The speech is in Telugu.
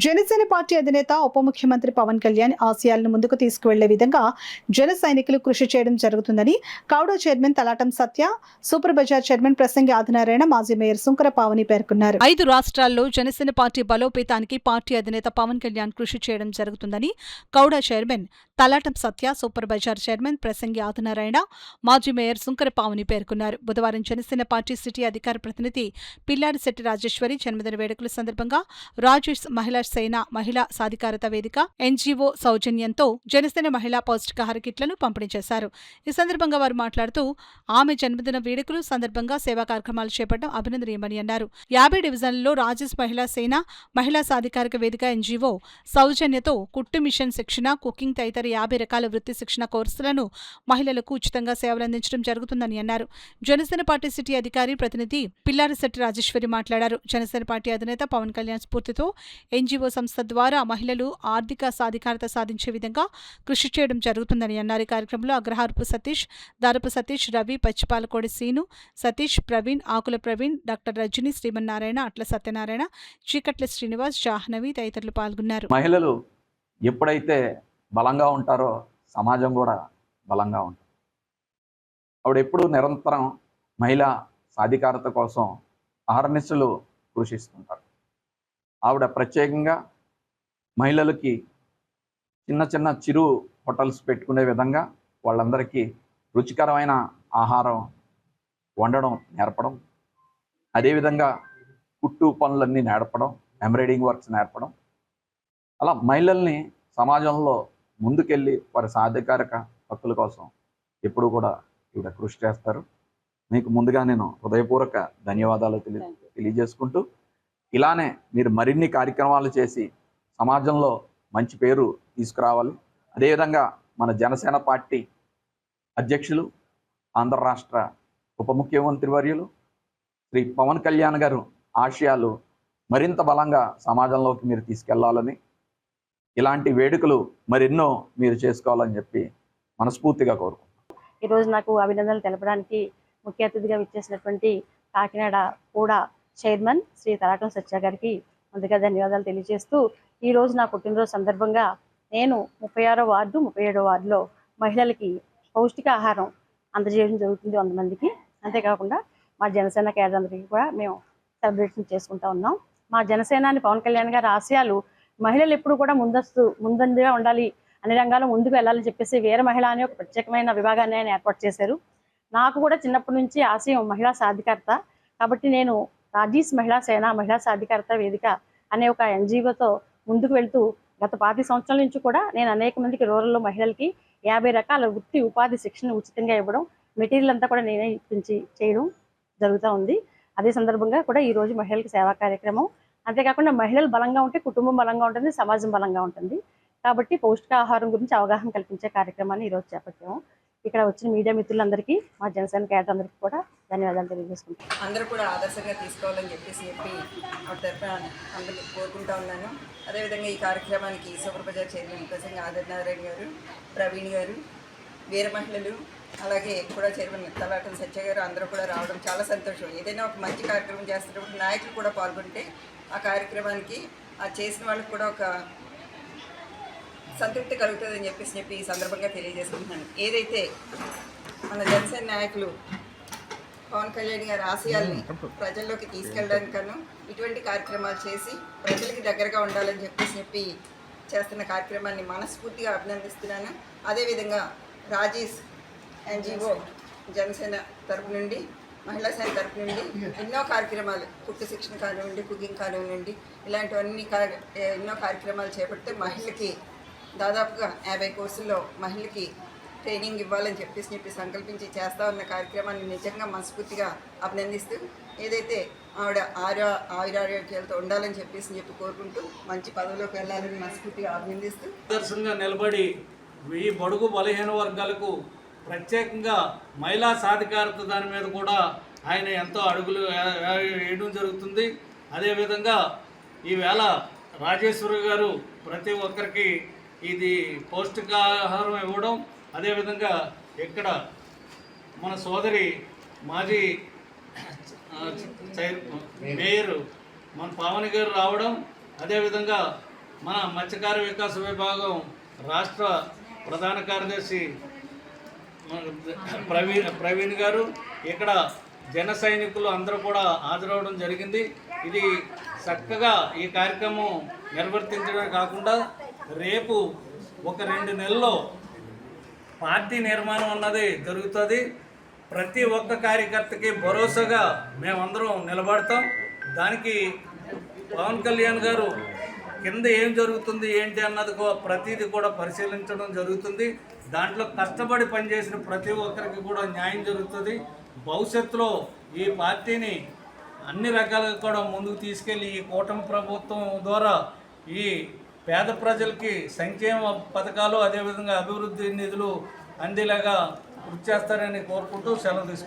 జనసేన పార్టీ అధినేత ఉప ముఖ్యమంత్రి పవన్ కళ్యాణ్ ఆశయాలను ముందుకు తీసుకువెళ్లే విధంగా జన సైనికులు కృషి చేయడం జరుగుతుందని కౌడా చైర్మన్ తలాటం సత్య, సూపర్ బజార్ చైర్మన్ ప్రసంగి ఆదినారాయణ, మాజీ మేయర్ సుంకర పావని పేర్కొన్నారు. 5 రాష్ట్రాల్లో జనసేన పార్టీ బలోపేతానికి పార్టీ అధినేత పవన్ కళ్యాణ్ కృషి చేయడం జరుగుతుందని కౌడా చైర్మన్ తలాటం సత్య, సూపర్ బజార్ చైర్మన్ ప్రసంగి ఆదినారాయణ, మాజీ మేయర్ సుంకర పావని పేర్కొన్నారు. బుధవారం జనసేన పార్టీ సిటీ అధికార ప్రతినిధి పిల్లారిశెట్టి రాజేశ్వరి జన్మదిన వేడుకల సందర్భంగా రాజేష్ మహిళా సేన మహిళా సాధికారత వేదిక ఎన్జీఓ సౌజన్యంతో జనసేన మహిళా పౌష్టికాహార కిట్లను పంపిణీ చేశారు. ఈ సందర్భంగా వారు మాట్లాడుతూ ఆమె జన్మదిన వేడుకలు సందర్భంగా సేవా కార్యక్రమాలు చేపట్టడం అభినందనీయమని అన్నారు. 50 డివిజన్లలో రాజేష్ మహిళా సేన మహిళా సాధికారిక వేదిక ఎన్జీఓ సౌజన్యతో కుట్టు మిషన్ శిక్షణ, కుకింగ్ తదితర 50 రకాల వృత్తి శిక్షణ కోర్సులను మహిళలకు ఉచితంగా సేవలందించడం జరుగుతుందని అన్నారు. జనసేన పార్టీ సిటీ అధికారి ప్రతినిధి పిల్లారిశెట్టి రాజేశ్వరి మాట్లాడారు. జనసేన పార్టీ అధినేత పవన్ కళ్యాణ్ స్ఫూర్తితో ఎన్జీఓ సంస్థ ద్వారా మహిళలు ఆర్థిక సాధికారత సాధించే విధంగా కృషి చేయడం జరుగుతుందని అన్నారు. ఈ కార్యక్రమంలో అగ్రహారపు సతీష్, దారపు సతీష్, రవి, పచ్చిపాలకోడి సీను, సతీష్, ప్రవీణ్, ఆకుల ప్రవీణ్, డాక్టర్ రజని, శ్రీమన్నారాయణ, అట్ల సత్యనారాయణ, చీకట్ల శ్రీనివాస్, జాహ్నవి తదితరులు పాల్గొన్నారు. మహిళలు ఎప్పుడైతే బలంగా ఉంటారో సమాజం కూడా బలంగా ఉంటుంది. ఆవిడ ఎప్పుడు నిరంతరం మహిళా సాధికారత కోసం అహర్నిశలు కృషిస్తుంటారు. ఆవిడ ప్రత్యేకంగా మహిళలకి చిన్న చిన్న చిరు హోటల్స్ పెట్టుకునే విధంగా వాళ్ళందరికీ రుచికరమైన ఆహారం వండడం నేర్పడం, అదేవిధంగా కుట్టు పనులన్నీ నేర్పడం, ఎంబ్రాయిడింగ్ వర్క్స్ నేర్పడం, అలా మహిళల్ని సమాజంలో ముందుకెళ్ళి వారి సాధికారిక హక్కుల కోసం ఎప్పుడు కూడా ఈవిడ కృషి చేస్తారు. మీకు ముందుగా నేను హృదయపూర్వక ధన్యవాదాలు తెలియజేసుకుంటూ, ఇలానే మీరు మరిన్ని కార్యక్రమాలు చేసి సమాజంలో మంచి పేరు తీసుకురావాలి. అదేవిధంగా మన జనసేన పార్టీ అధ్యక్షులు, ఆంధ్ర రాష్ట్ర ఉప ముఖ్యమంత్రి వర్యులు శ్రీ పవన్ కళ్యాణ్ గారు ఆశయాలు మరింత బలంగా సమాజంలోకి మీరు తీసుకెళ్లాలని, ఇలాంటి వేడుకలు మరెన్నో మీరు చేసుకోవాలని చెప్పి మనస్ఫూర్తిగా కోరుకుంటున్నాను. ఈరోజు నాకు అభినందనలు తెలపడానికి ముఖ్య అతిథిగా విచ్చేసినటువంటి కాకినాడ కూడా చైర్మన్ శ్రీ తలాటం సత్య గారికి ముందుగా ధన్యవాదాలు తెలియజేస్తూ, ఈరోజు నా పుట్టినరోజు సందర్భంగా నేను 36వ వార్డు 37వ వార్డులో మహిళలకి పౌష్టిక ఆహారం అందజేయడం జరుగుతుంది 100 మందికి. అంతేకాకుండా మా జనసేన క్యాడర్ అందరికీ కూడా మేము సెలబ్రేషన్ చేసుకుంటా ఉన్నాం. మా జనసేనాని పవన్ కళ్యాణ్ గారి ఆశయాలు మహిళలు ఎప్పుడు కూడా ముందంజగా ఉండాలి, అన్ని రంగాల్లో ముందుకు వెళ్ళాలని చెప్పేసి వీర మహిళ అనే ఒక ప్రత్యేకమైన విభాగాన్ని ఆయన ఏర్పాటు చేశారు. నాకు కూడా చిన్నప్పటి నుంచి ఆశయం మహిళా సాధికారత. కాబట్టి నేను రాజేష్ మహిళా సేన మహిళా సాధికారత వేదిక అనే ఒక ఎన్జీఓతో ముందుకు వెళ్తూ గత 25 సంవత్సరాల నుంచి కూడా నేను అనేక మందికి రూరల్లో మహిళలకి 50 రకాల వృత్తి ఉపాధి శిక్షణ ఉచితంగా ఇవ్వడం, మెటీరియల్ అంతా కూడా నేనే ఇప్పించి చేయడం జరుగుతూ ఉంది. అదే సందర్భంగా కూడా ఈరోజు మహిళలకు సేవా కార్యక్రమం. అంతేకాకుండా మహిళలు బలంగా ఉంటే కుటుంబం బలంగా ఉంటుంది, సమాజం బలంగా ఉంటుంది. కాబట్టి పౌష్టికాహారం గురించి అవగాహన కల్పించే కార్యక్రమాన్ని ఈరోజు చేపట్టాము. ఇక్కడ వచ్చిన మీడియా మిత్రులందరికీ, మా జనసేన క్యాడర్ అందరికీ కూడా ధన్యవాదాలు తెలియజేసుకుంటాం. అందరూ కూడా ఆదర్శంగా తీసుకోవాలని చెప్పి ఆ తరఫున అందరినీ కోరుకుంటా ఉన్నాను. అదేవిధంగా ఈ కార్యక్రమానికి సూపర్ బజార్ చైర్మన్ ప్రసంగి ఆదినారాయణ గారు, ప్రవీణ్ గారు, వీర మహిళలు, అలాగే కూడా చైర్మన్ తలాటం సత్య గారు అందరూ కూడా రావడం చాలా సంతోషం. ఏదైనా ఒక మంచి కార్యక్రమం చేస్తున్నప్పుడు నాయకులు కూడా పాల్గొంటే ఆ కార్యక్రమానికి ఆ చేసిన వాళ్ళకి కూడా ఒక సంతృప్తి కలుగుతుందని చెప్పి ఈ సందర్భంగా తెలియజేసుకుంటున్నాను. ఏదైతే మన జనసేన నాయకులు పవన్ కళ్యాణ్ గారి ఆశయాల్ని ప్రజల్లోకి తీసుకెళ్ళడానికను ఇటువంటి కార్యక్రమాలు చేసి ప్రజలకి దగ్గరగా ఉండాలని చెప్పి చేస్తున్న కార్యక్రమాన్ని మనస్ఫూర్తిగా అభినందిస్తున్నాను. అదేవిధంగా రాజేష్ ఎన్జీఓ జనసేన తరపు నుండి, మహిళా సేన తరపు నుండి ఎన్నో కార్యక్రమాలు, కుట్టు శిక్షణ కానివ్వండి, కుకింగ్ కానివ్వండి, ఇలాంటివన్నీ ఎన్నో కార్యక్రమాలు చేపడితే మహిళకి దాదాపుగా 50 కోర్సుల్లో మహిళకి ట్రైనింగ్ ఇవ్వాలని చెప్పి సంకల్పించి చేస్తూ ఉన్న కార్యక్రమాన్ని నిజంగా మనస్ఫూర్తిగా అభినందిస్తూ, ఏదైతే ఆవిడ ఆయురారోగ్యాలతో ఉండాలని చెప్పి కోరుకుంటూ మంచి పదవిలోకి వెళ్ళాలని మనస్ఫూర్తిగా అభినందిస్తూ, ఆదర్శంగా నిలబడి ఈ బడుగు బలహీన వర్గాలకు ప్రత్యేకంగా మహిళా సాధికారత దాని మీద కూడా ఆయన ఎంతో అడుగులు వేయడం జరుగుతుంది. అదేవిధంగా ఈవేళ రాజేశ్వరి గారు ప్రతి ఒక్కరికి ఇది పౌష్టికాహారం ఇవ్వడం, అదేవిధంగా ఇక్కడ మన సోదరి మాజీ మేయర్ మన పావని గారు రావడం, అదేవిధంగా మన మత్స్యకార వికాస విభాగం రాష్ట్ర ప్రధాన కార్యదర్శి ప్రవీణ్ గారు, ఇక్కడ జన సైనికులు అందరూ కూడా హాజరవడం జరిగింది. ఇది చక్కగా ఈ కార్యక్రమం నిర్వర్తించడమే కాకుండా రేపు ఒక 2 నెలల్లో పార్టీ నిర్మాణం అన్నది జరుగుతుంది. ప్రతి ఒక్క కార్యకర్తకి భరోసాగా మేమందరం నిలబడతాం. దానికి పవన్ కళ్యాణ్ గారు కింద ఏం జరుగుతుంది ఏంటి అన్నది ప్రతిదీ కూడా పరిశీలించడం జరుగుతుంది. దాంట్లో కష్టపడి పనిచేసిన ప్రతి ఒక్కరికి కూడా న్యాయం జరుగుతుంది. భవిష్యత్తులో ఈ పార్టీని అన్ని రకాలుగా కూడా ముందుకు తీసుకెళ్ళి ఈ కూటమి ప్రభుత్వం ద్వారా ఈ పేద ప్రజలకి సంక్షేమ పథకాలు అదేవిధంగా అభివృద్ధి నిధులు అందేలాగా కృషి చేస్తారని కోరుకుంటూ సెలవు తీసుకుంటాం.